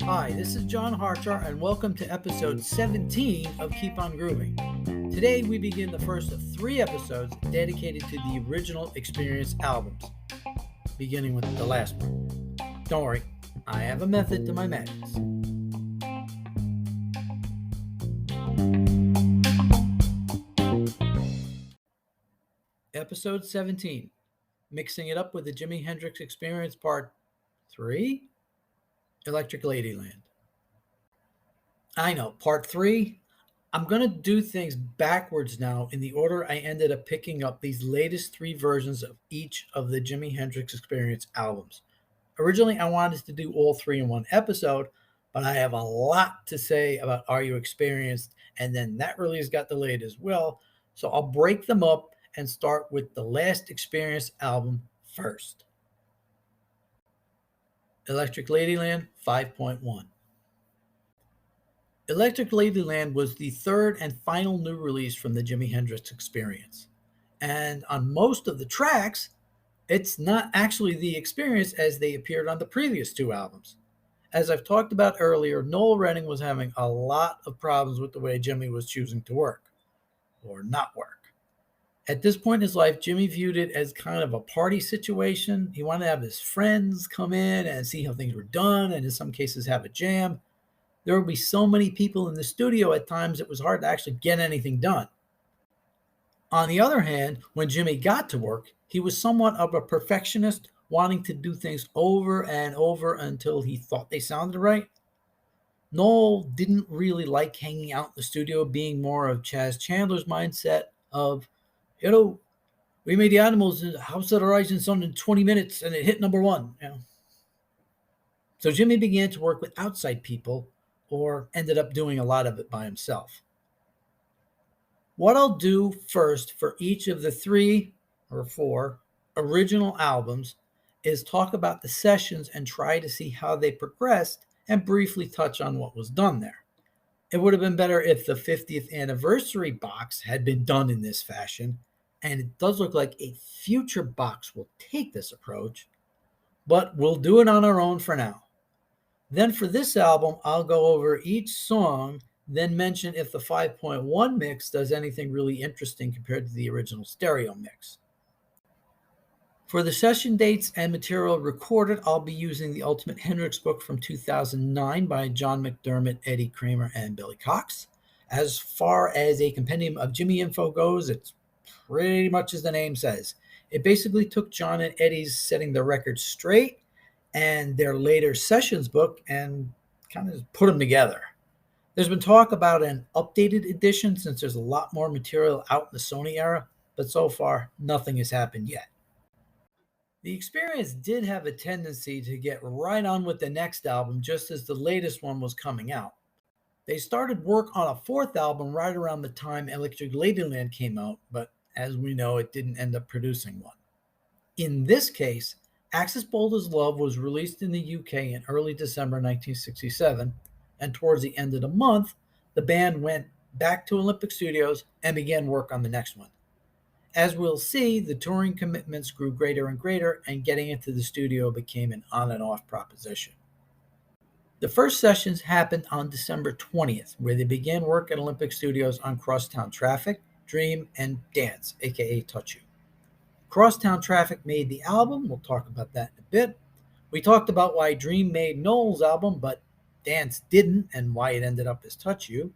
Hi, this is John Harchar, and welcome to episode 17 of Keep On Grooving. Today we begin the first of 3 episodes dedicated to the original Experience albums, beginning with the last one. Don't worry, I have a method to my madness. Episode 17, mixing it up with the Jimi Hendrix Experience Part 3, Electric Ladyland. I know, Part 3. I'm going to do things backwards now in the order I ended up picking up these latest 3 versions of each of the Jimi Hendrix Experience albums. Originally, I wanted to do all 3 in one episode, but I have a lot to say about Are You Experienced? And then that release got delayed as well. So I'll break them up and start with the last Experience album first. Electric Ladyland 5.1. Electric Ladyland was the third and final new release from the Jimi Hendrix Experience. And on most of the tracks, it's not actually the Experience as they appeared on the previous 2 albums. As I've talked about earlier, Noel Redding was having a lot of problems with the way Jimi was choosing to work, or not work. At this point in his life, Jimi viewed it as kind of a party situation. He wanted to have his friends come in and see how things were done, and in some cases have a jam. There would be so many people in the studio at times it was hard to actually get anything done. On the other hand, when Jimi got to work, he was somewhat of a perfectionist, wanting to do things over and over until he thought they sounded right. Noel didn't really like hanging out in the studio, being more of Chaz Chandler's mindset of, we made the Animals in House of the Rising Sun in 20 minutes and it hit number 1. So Jimi began to work with outside people, or ended up doing a lot of it by himself. What I'll do first for each of the 3 or 4 original albums is talk about the sessions and try to see how they progressed and briefly touch on what was done there. It would have been better if the 50th anniversary box had been done in this fashion, and it does look like a future box will take this approach, but we'll do it on our own for now. Then for this album, I'll go over each song, then mention if the 5.1 mix does anything really interesting compared to the original stereo mix. For the session dates and material recorded, I'll be using the Ultimate Hendrix book from 2009 by John McDermott, Eddie Kramer, and Billy Cox. As far as a compendium of Jimi info goes, it's pretty much as the name says. It basically took John and Eddie's setting the record straight and their later sessions book and kind of put them together. There's been talk about an updated edition since there's a lot more material out in the Sony era, but so far nothing has happened yet. The Experience did have a tendency to get right on with the next album just as the latest one was coming out. They started work on a 4th album right around the time Electric Ladyland came out, but as we know, it didn't end up producing one. In this case, Axis Bold as Love was released in the UK in early December 1967, and towards the end of the month, the band went back to Olympic Studios and began work on the next one. As we'll see, the touring commitments grew greater and greater, and getting into the studio became an on and off proposition. The first sessions happened on December 20th, where they began work at Olympic Studios on Crosstown Traffic, Dream, and Dance, aka Touch You. Crosstown Traffic made the album. We'll talk about that in a bit. We talked about why Dream made Noel's album, but Dance didn't, and why it ended up as Touch You.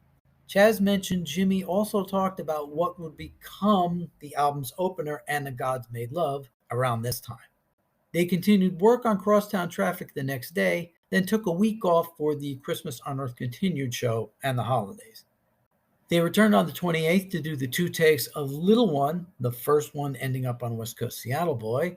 Chaz mentioned Jimi also talked about what would become the album's opener and The Gods Made Love around this time. They continued work on Crosstown Traffic the next day, then took a week off for the Christmas on Earth Continued show and the holidays. They returned on the 28th to do the 2 takes of Little One, the first one ending up on West Coast Seattle Boy.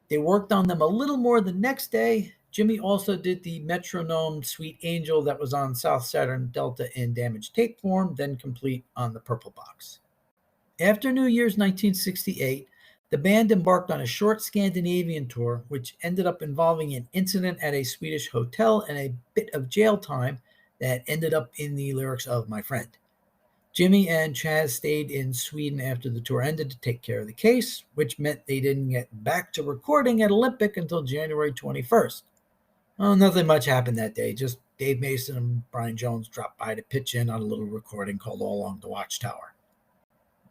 They worked on them a little more the next day. Jimi also did the metronome Sweet Angel that was on South Saturn Delta in damaged tape form, then complete on the Purple Box. After New Year's 1968, the band embarked on a short Scandinavian tour, which ended up involving an incident at a Swedish hotel and a bit of jail time that ended up in the lyrics of My Friend. Jimmy and Chaz stayed in Sweden after the tour ended to take care of the case, which meant they didn't get back to recording at Olympic until January 21st. Well, nothing much happened that day. Just Dave Mason and Brian Jones dropped by to pitch in on a little recording called All Along the Watchtower.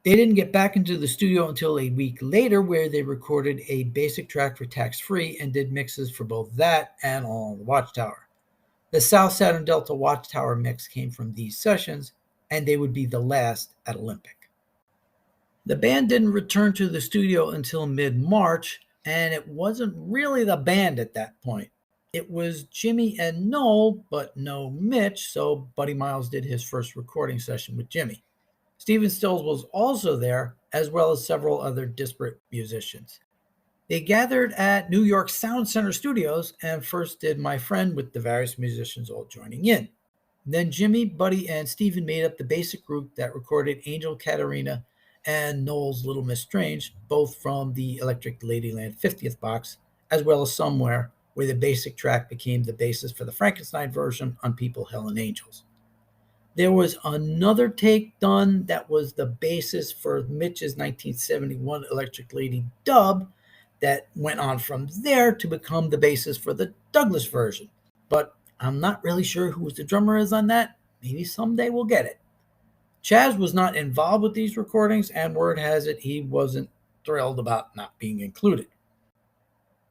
They didn't get back into the studio until a week later, where they recorded a basic track for Tax Free and did mixes for both that and All Along the Watchtower. The South Saturn Delta Watchtower mix came from these sessions, and they would be the last at Olympic. The band didn't return to the studio until mid-March, and it wasn't really the band at that point. It was Jimmy and Noel, but no Mitch, so Buddy Miles did his first recording session with Jimmy. Stephen Stills was also there, as well as several other disparate musicians. They gathered at New York Sound Center Studios and first did My Friend, with the various musicians all joining in. Then Jimmy, Buddy, and Stephen made up the basic group that recorded Angel Katarina and Noel's Little Miss Strange, both from the Electric Ladyland 50th box, as well as Somewhere, where the basic track became the basis for the Frankenstein version on People, Hell, and Angels. There was another take done that was the basis for Mitch's 1971 Electric Lady dub that went on from there to become the basis for the Douglas version. But I'm not really sure who the drummer is on that. Maybe someday we'll get it. Chaz was not involved with these recordings, and word has it he wasn't thrilled about not being included.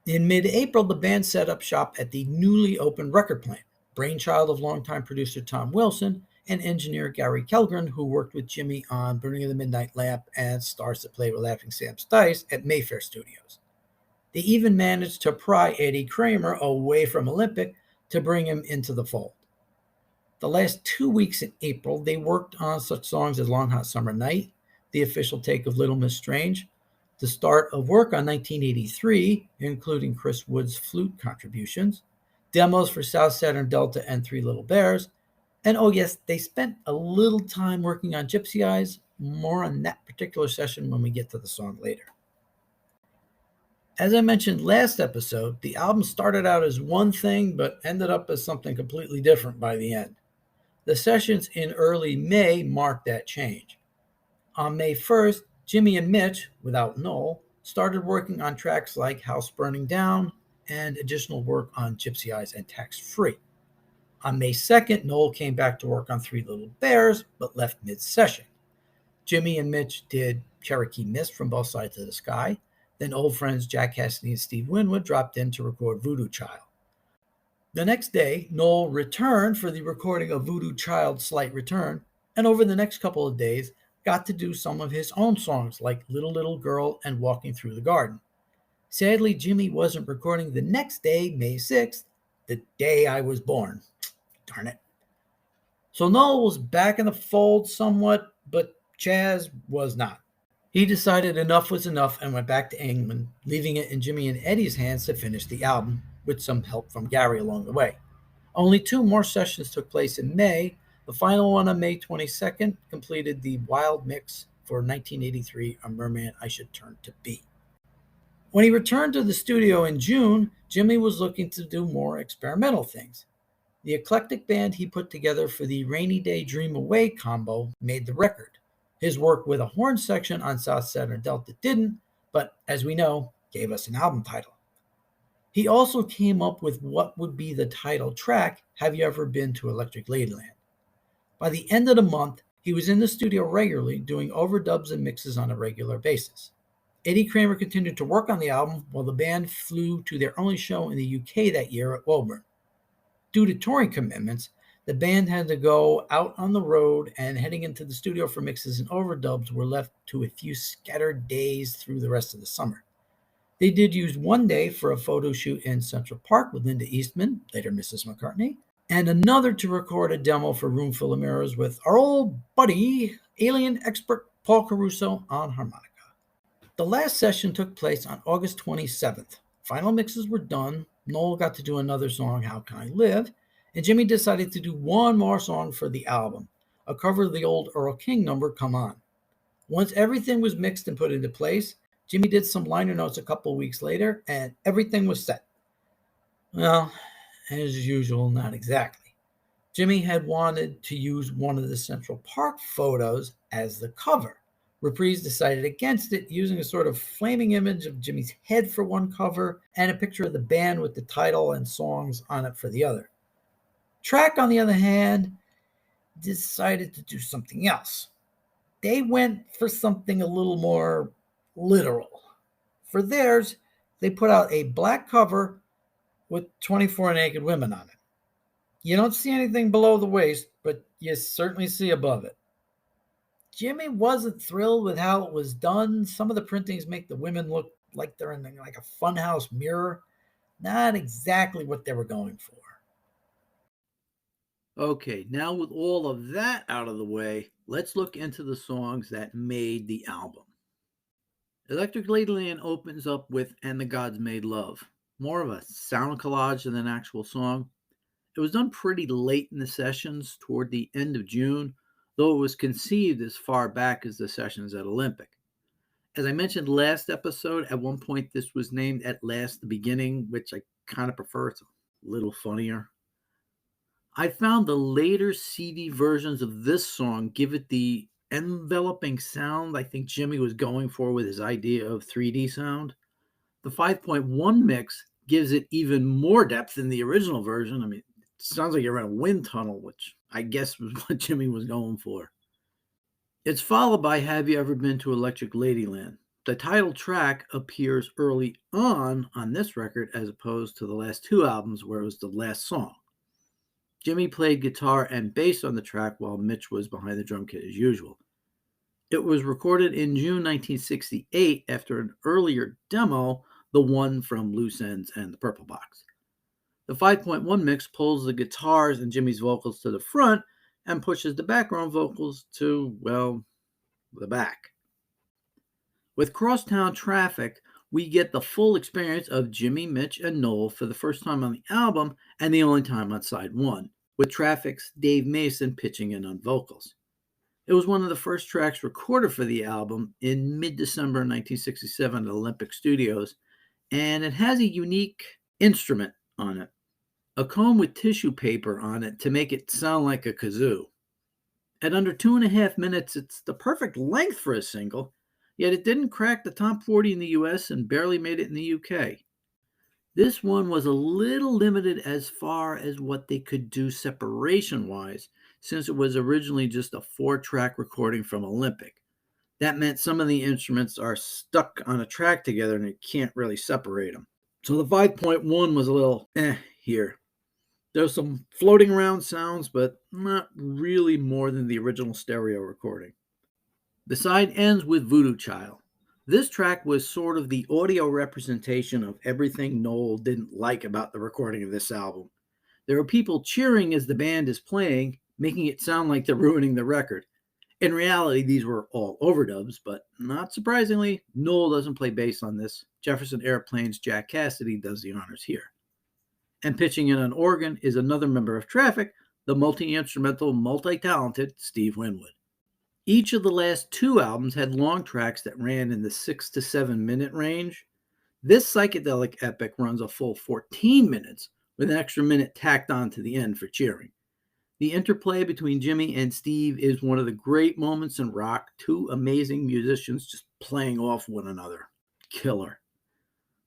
In mid-April, the band set up shop at the newly opened record plant, brainchild of longtime producer Tom Wilson and engineer Gary Kellgren, who worked with Jimmy on Burning of the Midnight Lamp and Stars That Play with Laughing Sam Stice at Mayfair Studios. They even managed to pry Eddie Kramer away from Olympic to bring him into the fold. The last 2 weeks in April, they worked on such songs as Long Hot Summer Night, the official take of Little Miss Strange, the start of work on 1983, including Chris Wood's flute contributions, demos for South Saturn Delta and Three Little Bears, and oh yes, they spent a little time working on Gypsy Eyes. More on that particular session when we get to the song later. As I mentioned last episode, the album started out as one thing, but ended up as something completely different by the end. The sessions in early May marked that change. On May 1st, Jimmy and Mitch, without Noel, started working on tracks like House Burning Down and additional work on Gypsy Eyes and Tax Free. On May 2nd, Noel came back to work on Three Little Bears, but left mid-session. Jimmy and Mitch did Cherokee Mist from Both Sides of the Sky. Then old friends Jack Cassidy and Steve Winwood dropped in to record Voodoo Child. The next day, Noel returned for the recording of Voodoo Child's Slight Return, and over the next couple of days, got to do some of his own songs like Little Little Girl and Walking Through the Garden. Sadly, Jimmy wasn't recording the next day, May 6th, the day I was born. Darn it. So Noel was back in the fold somewhat, but Chaz was not. He decided enough was enough and went back to England, leaving it in Jimmy and Eddie's hands to finish the album, with some help from Gary along the way. Only 2 more sessions took place in May. The final one on May 22nd completed the wild mix for 1983, A Merman I Should Turn to Be. When he returned to the studio in June, Jimmy was looking to do more experimental things. The eclectic band he put together for the Rainy Day Dream Away combo made the record. His work with a horn section on South Saturn Delta didn't, but as we know, gave us an album title. He also came up with what would be the title track, Have You Ever Been to Electric Ladyland? By the end of the month, he was in the studio regularly, doing overdubs and mixes on a regular basis. Eddie Kramer continued to work on the album while the band flew to their only show in the UK that year at Woburn. Due to touring commitments, the band had to go out on the road, and heading into the studio for mixes and overdubs were left to a few scattered days through the rest of the summer. They did use one day for a photo shoot in Central Park with Linda Eastman, later Mrs. McCartney, and another to record a demo for Room Full of Mirrors with our old buddy, alien expert Paul Caruso on harmonica. The last session took place on August 27th. Final mixes were done. Noel got to do another song, How Can I Live? And Jimmy decided to do one more song for the album, a cover of the old Earl King number, Come On. Once everything was mixed and put into place, Jimmy did some liner notes a couple weeks later, and everything was set. Well, as usual, not exactly. Jimi had wanted to use one of the Central Park photos as the cover. Reprise decided against it, using a sort of flaming image of Jimmy's head for one cover and a picture of the band with the title and songs on it for the other. Track, on the other hand, decided to do something else. They went for something a little more literal. For theirs, they put out a black cover with 24 naked women on it. You don't see anything below the waist, but you certainly see above it. Jimmy wasn't thrilled with how it was done. Some of the printings make the women look like they're in like a funhouse mirror. Not exactly what they were going for. Okay, now with all of that out of the way, let's look into the songs that made the album. Electric Ladyland opens up with And the Gods Made Love, more of a sound collage than an actual song. It was done pretty late in the sessions, toward the end of June, though it was conceived as far back as the sessions at Olympic. As I mentioned last episode, at one point this was named At Last the Beginning, which I kind of prefer. It's a little funnier. I found the later CD versions of this song give it the enveloping sound I think Jimmy was going for with his idea of 3D sound. The 5.1 mix gives it even more depth than the original version. I mean, it sounds like you're in a wind tunnel, which I guess was what Jimmy was going for. It's followed by Have You Ever Been to Electric Ladyland? The title track appears early on this record as opposed to the last two albums where it was the last song. Jimmy played guitar and bass on the track while Mitch was behind the drum kit as usual. It was recorded in June 1968 after an earlier demo, the one from Loose Ends and the Purple Box. The 5.1 mix pulls the guitars and Jimmy's vocals to the front and pushes the background vocals to, well, the back. With Crosstown Traffic, we get the full experience of Jimmy, Mitch, and Noel for the first time on the album and the only time on side one, with Traffic's Dave Mason pitching in on vocals. It was one of the first tracks recorded for the album in mid-December 1967 at Olympic Studios, and it has a unique instrument on it, a comb with tissue paper on it to make it sound like a kazoo. At under 2.5 minutes, it's the perfect length for a single, yet it didn't crack the top 40 in the US and barely made it in the UK. This one was a little limited as far as what they could do separation-wise, since it was originally just a 4-track recording from Olympic. That meant some of the instruments are stuck on a track together and you can't really separate them. So the 5.1 was a little here. There's some floating around sounds, but not really more than the original stereo recording. The side ends with Voodoo Child. This track was sort of the audio representation of everything Noel didn't like about the recording of this album. There are people cheering as the band is playing, making it sound like they're ruining the record. In reality, these were all overdubs, but not surprisingly, Noel doesn't play bass on this. Jefferson Airplane's Jack Cassidy does the honors here. And pitching in on organ is another member of Traffic, the multi-instrumental, multi-talented Steve Winwood. Each of the last two albums had long tracks that ran in the 6 to 7 minute range. This psychedelic epic runs a full 14 minutes, with an extra minute tacked on to the end for cheering. The interplay between Jimmy and Steve is one of the great moments in rock, two amazing musicians just playing off one another. Killer.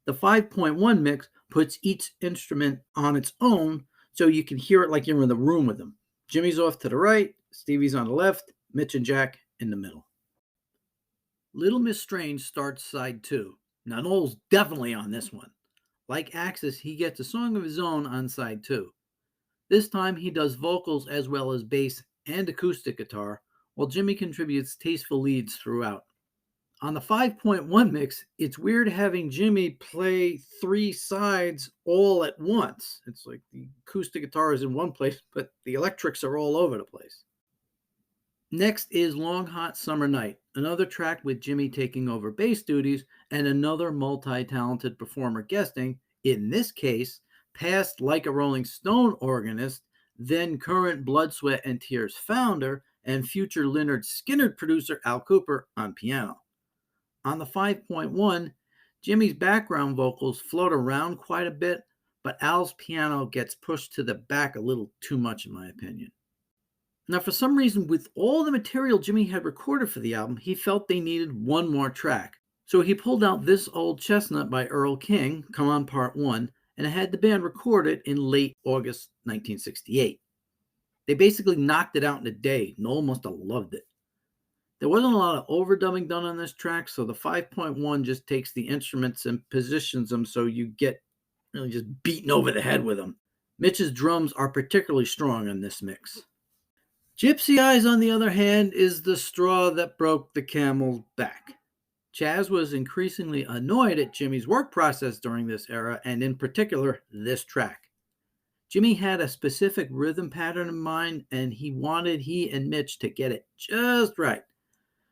The 5.1 mix puts each instrument on its own so you can hear it like you're in the room with them. Jimmy's off to the right, Stevie's on the left, Mitch and Jack in the middle. Little Miss Strange starts side 2. Now Noel's definitely on this one. Like Axis, he gets a song of his own on side 2. This time he does vocals as well as bass and acoustic guitar, while Jimmy contributes tasteful leads throughout. On the 5.1 mix, it's weird having Jimmy play 3 sides all at once. It's like the acoustic guitar is in one place, but the electrics are all over the place. Next is Long Hot Summer Night, another track with Jimmy taking over bass duties and another multi-talented performer guesting, in this case, past Like a Rolling Stone organist, then current Blood, Sweat, and Tears founder, and future Lynyrd Skynyrd producer Al Kooper on piano. On the 5.1, Jimmy's background vocals float around quite a bit, but Al's piano gets pushed to the back a little too much in my opinion. Now, for some reason, with all the material Jimi had recorded for the album, he felt they needed one more track. So he pulled out This Old Chestnut by Earl King, Come On Part 1, and had the band record it in late August 1968. They basically knocked it out in a day. Noel must have loved it. There wasn't a lot of overdubbing done on this track, so the 5.1 just takes the instruments and positions them so you get really just beaten over the head with them. Mitch's drums are particularly strong on this mix. Gypsy Eyes, on the other hand, is the straw that broke the camel's back. Chaz was increasingly annoyed at Jimmy's work process during this era, and in particular, this track. Jimi had a specific rhythm pattern in mind, and he wanted he and Mitch to get it just right.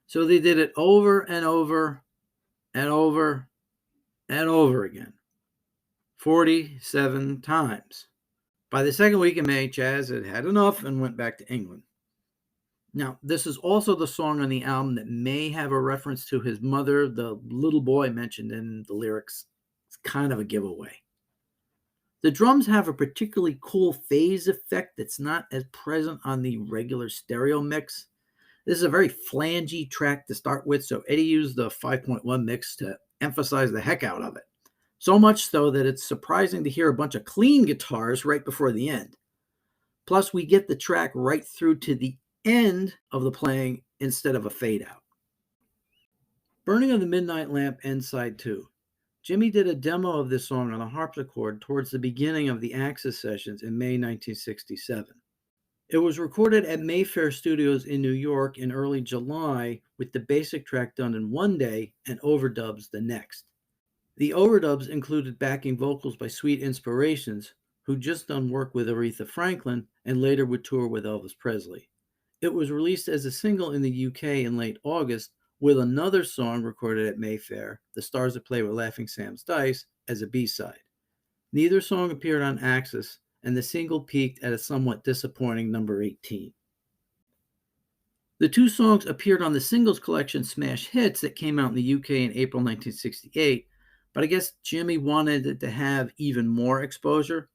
So they did it over and over and over and over again, 47 times. By the second week in May, Chaz had had enough and went back to England. Now, this is also the song on the album that may have a reference to his mother, the little boy mentioned in the lyrics. It's kind of a giveaway. The drums have a particularly cool phase effect that's not as present on the regular stereo mix. This is a very flangey track to start with, so Eddie used the 5.1 mix to emphasize the heck out of it. So much so that it's surprising to hear a bunch of clean guitars right before the end. Plus, we get the track right through to the end of the playing instead of a fade out. Burning of the Midnight Lamp ends side 2. Jimi did a demo of this song on a harpsichord towards the beginning of the Axis sessions in May 1967. It was recorded at Mayfair Studios in New York in early July, with the basic track done in one day and overdubs the next. The overdubs included backing vocals by Sweet Inspirations, who'd just done work with Aretha Franklin and later would tour with Elvis Presley. It was released as a single in the UK in late August, with another song recorded at Mayfair, The Stars That Play with Laughing Sam's Dice, as a B-side. Neither song appeared on Axis, and the single peaked at a somewhat disappointing number 18. The two songs appeared on the singles collection Smash Hits that came out in the UK in April 1968, but I guess Jimi wanted it to have even more exposure.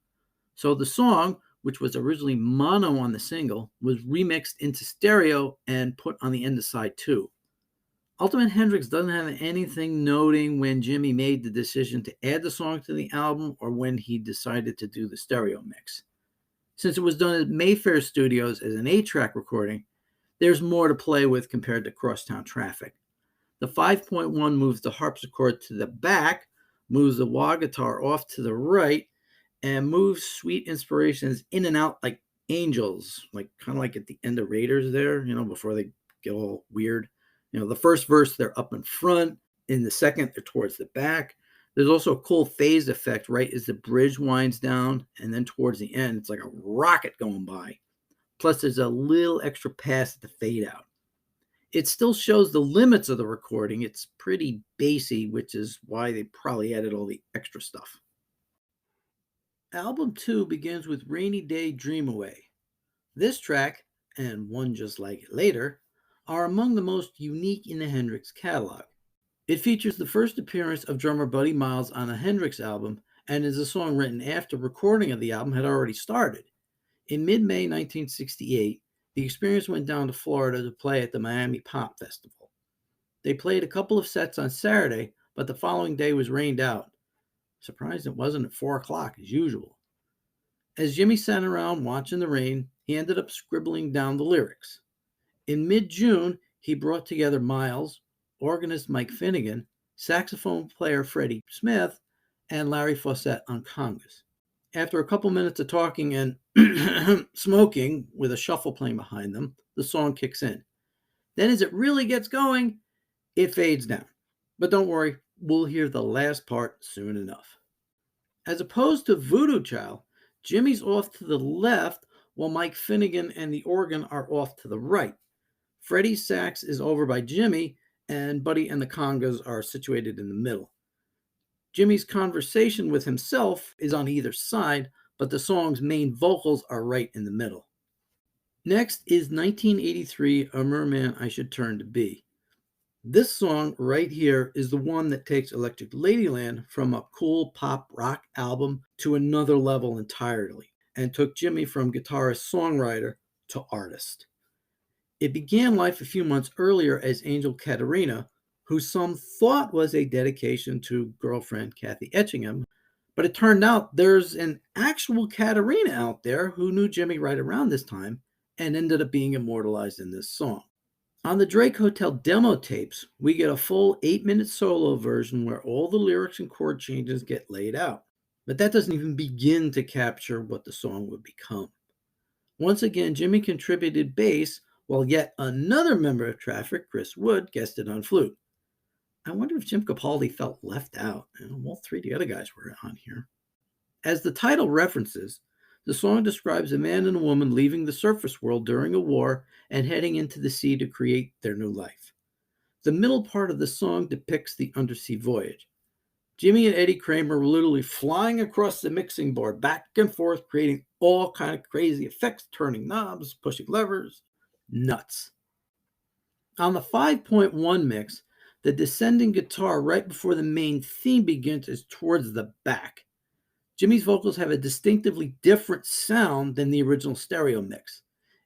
So the song, which was originally mono on the single, was remixed into stereo and put on the end of side 2. Ultimate Hendrix doesn't have anything noting when Jimi made the decision to add the song to the album or when he decided to do the stereo mix. Since it was done at Mayfair Studios as an 8-track recording, there's more to play with compared to Crosstown Traffic. The 5.1 moves the harpsichord to the back, moves the wah guitar off to the right, and moves Sweet Inspirations in and out like angels, like kind of like at the end of Raiders there, before they get all weird. The first verse, they're up in front. In the second, they're towards the back. There's also a cool phase effect right as the bridge winds down, and then towards the end, it's like a rocket going by. Plus, there's a little extra pass at the fade out. It still shows the limits of the recording. It's pretty bassy, which is why they probably added all the extra stuff. Album 2 begins with Rainy Day Dream Away. This track, and one just like it later, are among the most unique in the Hendrix catalog. It features the first appearance of drummer Buddy Miles on a Hendrix album and is a song written after recording of the album had already started. In mid-May 1968, the Experience went down to Florida to play at the Miami Pop Festival. They played a couple of sets on Saturday, but the following day was rained out. Surprised it wasn't at 4 o'clock as usual. As Jimi sat around watching the rain, he ended up scribbling down the lyrics. In mid-June, he brought together Miles, organist Mike Finnegan, saxophone player Freddie Smith, and Larry Fawcett on congas. After a couple minutes of talking and smoking, with a shuffle playing behind them, the song kicks in. Then as it really gets going, it fades down. But don't worry, we'll hear the last part soon enough. As opposed to Voodoo Child, Jimmy's off to the left while Mike Finnegan and the organ are off to the right. Freddie's sax is over by Jimi, and Buddy and the congas are situated in the middle. Jimmy's conversation with himself is on either side, but the song's main vocals are right in the middle. Next is 1983, A Merman I Should Turn to Be. This song right here is the one that takes Electric Ladyland from a cool pop rock album to another level entirely and took Jimi from guitarist songwriter to artist. It began life a few months earlier as Angel Katerina, who some thought was a dedication to girlfriend Kathy Etchingham, but it turned out there's an actual Katerina out there who knew Jimi right around this time and ended up being immortalized in this song. On the Drake Hotel demo tapes, we get a full 8-minute solo version where all the lyrics and chord changes get laid out. But that doesn't even begin to capture what the song would become. Once again, Jimi contributed bass, while yet another member of Traffic, Chris Wood, guested on flute. I wonder if Jim Capaldi felt left out. All three of the other guys were on here. As the title references, the song describes a man and a woman leaving the surface world during a war and heading into the sea to create their new life. The middle part of the song depicts the undersea voyage. Jimi and Eddie Kramer were literally flying across the mixing board, back and forth, creating all kind of crazy effects, turning knobs, pushing levers. Nuts. On the 5.1 mix, the descending guitar right before the main theme begins is towards the back. Jimi's vocals have a distinctively different sound than the original stereo mix.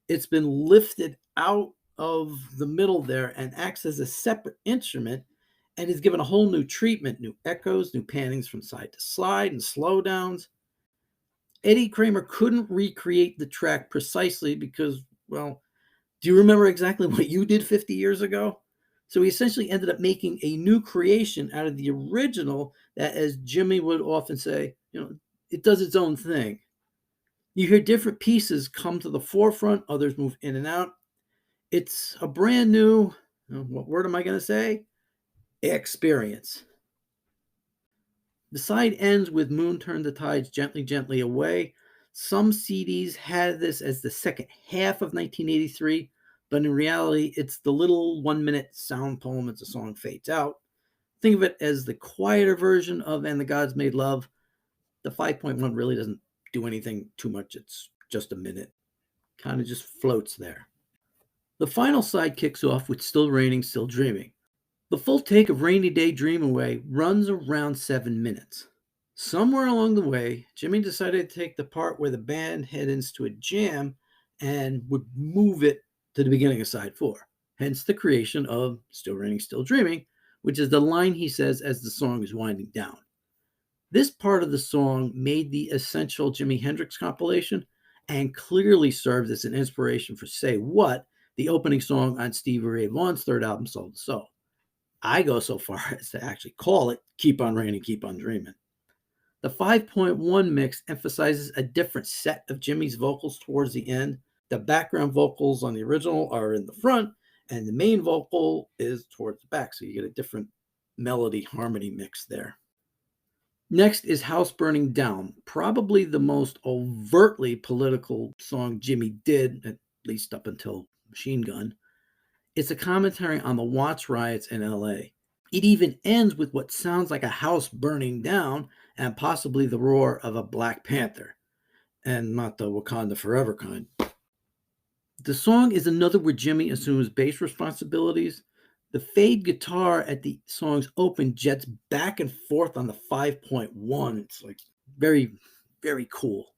It's been lifted out of the middle there and acts as a separate instrument and is given a whole new treatment, new echoes, new pannings from side to side and slowdowns. Eddie Kramer couldn't recreate the track precisely because, well, do you remember exactly what you did 50 years ago? So he essentially ended up making a new creation out of the original that, as Jimi would often say, it does its own thing. You hear different pieces come to the forefront, others move in and out. It's a brand new, what word am I going to say? Experience. The side ends with Moon Turned the Tides Gently, Gently Away. Some CDs had this as the second half of 1983, but in reality, it's the little 1-minute sound poem as the song fades out. Think of it as the quieter version of And the Gods Made Love. The 5.1 really doesn't do anything too much. It's just a minute. Kind of just floats there. The final side kicks off with Still Raining, Still Dreaming. The full take of Rainy Day Dream Away runs around 7 minutes. Somewhere along the way, Jimi decided to take the part where the band heads into a jam and would move it to the beginning of side 4. Hence the creation of Still Raining, Still Dreaming, which is the line he says as the song is winding down. This part of the song made the essential Jimi Hendrix compilation and clearly served as an inspiration for Say What, the opening song on Stevie Ray Vaughan's third album, Soul to Soul. I go so far as to actually call it Keep on Raining, Keep on Dreaming. The 5.1 mix emphasizes a different set of Jimi's vocals towards the end. The background vocals on the original are in the front, and the main vocal is towards the back, so you get a different melody harmony mix there. Next is House Burning Down, probably the most overtly political song Jimi did, at least up until Machine Gun. It's a commentary on the Watts riots in LA. It even ends with what sounds like a house burning down and possibly the roar of a Black Panther, and not the Wakanda Forever kind. The song is another where Jimi assumes bass responsibilities. The fade guitar at the song's open jets back and forth on the 5.1. It's like very, very cool.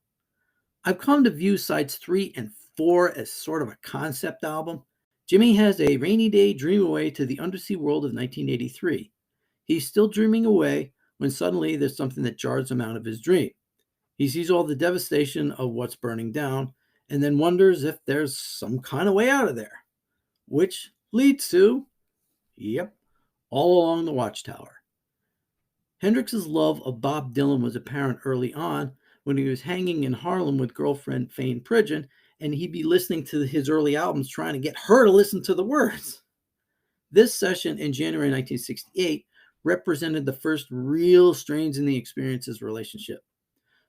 I've come to view sides 3 and 4 as sort of a concept album. Jimi has a rainy day dream away to the undersea world of 1983. He's still dreaming away when suddenly there's something that jars him out of his dream. He sees all the devastation of what's burning down and then wonders if there's some kind of way out of there, which leads to, All Along the Watchtower. Hendrix's love of Bob Dylan was apparent early on when he was hanging in Harlem with girlfriend Fane Pridgeon, and he'd be listening to his early albums trying to get her to listen to the words. This session in January 1968 represented the first real strains in the Experience's relationship.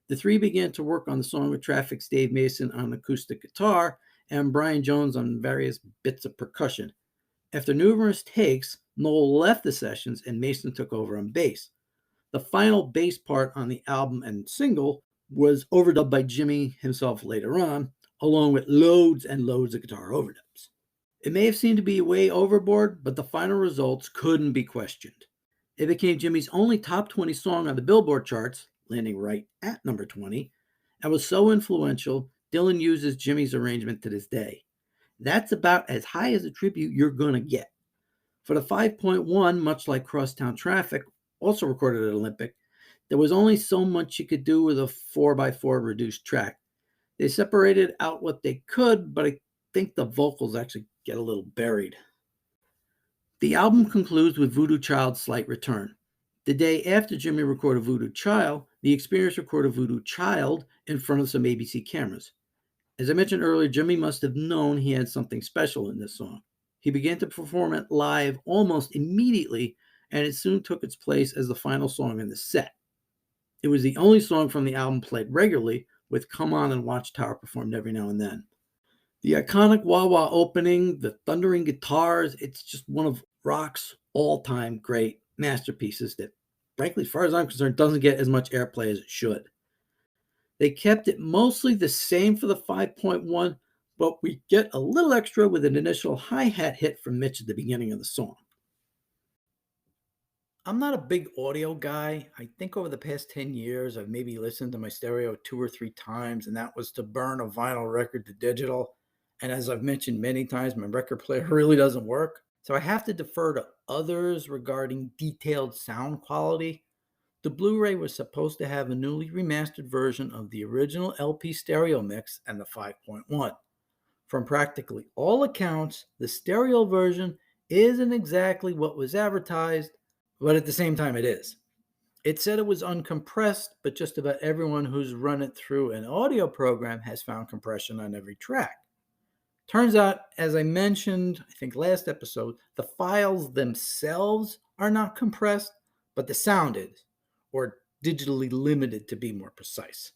The three began to work on the song with Traffic's Dave Mason on acoustic guitar and Brian Jones on various bits of percussion. After numerous takes, Noel left the sessions and Mason took over on bass. The final bass part on the album and single was overdubbed by Jimi himself later on, along with loads and loads of guitar overdubs. It may have seemed to be way overboard, but the final results couldn't be questioned. It became Jimmy's only top 20 song on the Billboard charts, landing right at number 20, and was so influential, Dylan uses Jimmy's arrangement to this day. That's about as high as a tribute you're going to get. For the 5.1, much like Crosstown Traffic, also recorded at Olympic, there was only so much you could do with a 4x4 reduced track. They separated out what they could, but I think the vocals actually get a little buried. The album concludes with Voodoo Child's slight return. The day after Jimmy recorded Voodoo Child, the Experience recorded Voodoo Child in front of some ABC cameras. As I mentioned earlier, Jimmy must have known he had something special in this song. He began to perform it live almost immediately, and it soon took its place as the final song in the set. It was the only song from the album played regularly, with Come On and Watchtower performed every now and then. The iconic wah-wah opening, the thundering guitars, it's just one of rock's all-time great masterpieces that, frankly, as far as I'm concerned, doesn't get as much airplay as it should. They kept it mostly the same for the 5.1, but we get a little extra with an initial hi-hat hit from Mitch at the beginning of the song. I'm not a big audio guy. I think over the past 10 years, I've maybe listened to my stereo 2 or 3 times, and that was to burn a vinyl record to digital. And as I've mentioned many times, my record player really doesn't work. So I have to defer to others regarding detailed sound quality. The Blu-ray was supposed to have a newly remastered version of the original LP stereo mix and the 5.1. From practically all accounts, the stereo version isn't exactly what was advertised, but at the same time it is. It said it was uncompressed, but just about everyone who's run it through an audio program has found compression on every track. Turns out, as I mentioned, I think last episode, the files themselves are not compressed, but the sound is, or digitally limited to be more precise.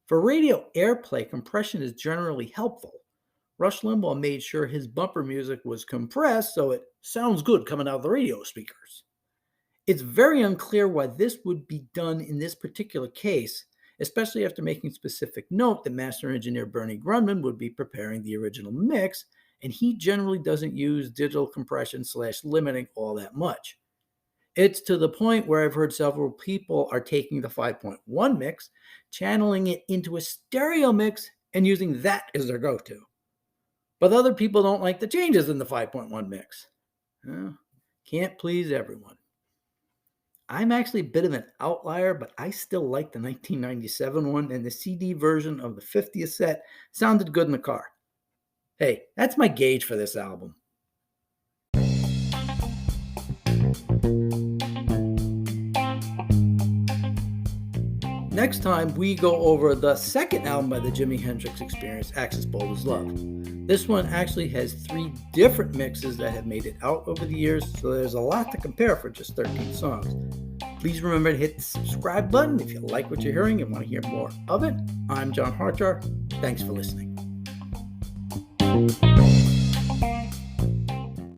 For radio airplay, compression is generally helpful. Rush Limbaugh made sure his bumper music was compressed so it sounds good coming out of the radio speakers. It's very unclear why this would be done in this particular case, especially after making specific note that master engineer Bernie Grundman would be preparing the original mix, and he generally doesn't use digital compression / limiting all that much. It's to the point where I've heard several people are taking the 5.1 mix, channeling it into a stereo mix, and using that as their go-to. But other people don't like the changes in the 5.1 mix. Can't please everyone. I'm actually a bit of an outlier, but I still like the 1997 one, and the CD version of the 50th set sounded good in the car. Hey, that's my gauge for this album. Next time, we go over the second album by the Jimi Hendrix Experience, Axis Bold as Love. This one actually has 3 different mixes that have made it out over the years, so there's a lot to compare for just 13 songs. Please remember to hit the subscribe button if you like what you're hearing and want to hear more of it. I'm John Harchar. Thanks for listening.